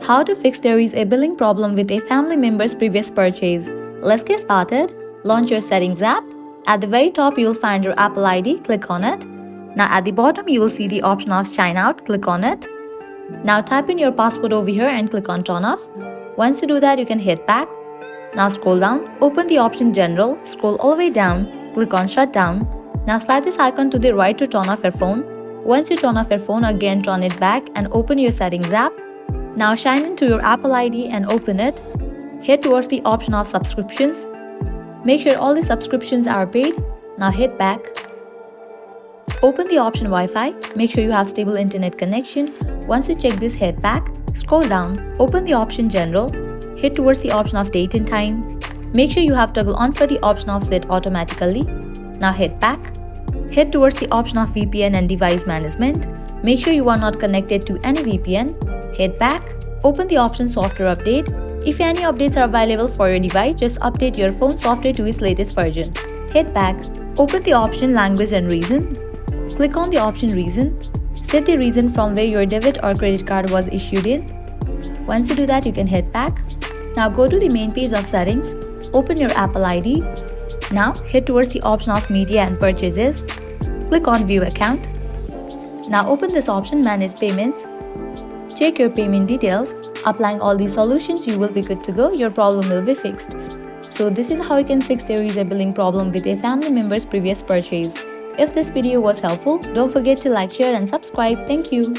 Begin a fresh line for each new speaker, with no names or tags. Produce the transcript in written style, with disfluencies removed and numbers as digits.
How to fix there is a billing problem with a family member's previous purchase. Let's get started. Launch your Settings app. At the very top, you'll find your Apple ID. Click on it. Now at the bottom, you will see the option of Sign Out. Click on it. Now type in your password over here and click on Turn Off. Once you do that, you can hit back. Now scroll down. Open the option General. Scroll all the way down. Click on Shut Down. Now slide this icon to the right to turn off your phone. Once you turn off your phone, again turn it back and open your Settings app. Now sign into your Apple ID and open it. Head towards the option of subscriptions. Make sure all the subscriptions are paid. Now hit back. Open the option Wi-Fi. Make sure you have stable internet connection. Once you check this, head back. Scroll down. Open the option General. Head towards the option of Date and Time. Make sure you have toggle on for the option of Set Automatically. Now hit back. Head towards the option of VPN and Device Management. Make sure you are not connected to any VPN. Head back. Open the option Software Update. If any updates are available for your device, just update your phone software to its latest version. Head back. Open the option Language and Reason. Click on the option Reason. Set the reason from where your debit or credit card was issued in. Once you do that, you can head back. Now go to the main page of Settings. Open your Apple ID. Now head towards the option of Media and Purchases. Click on View Account. Now open this option Manage Payments. Check your payment details. Applying all these solutions, you will be good to go. Your problem will be fixed. So this is how you can fix there is a billing problem with a family member's previous purchase. If this video was helpful, don't forget to like, share and subscribe. Thank you.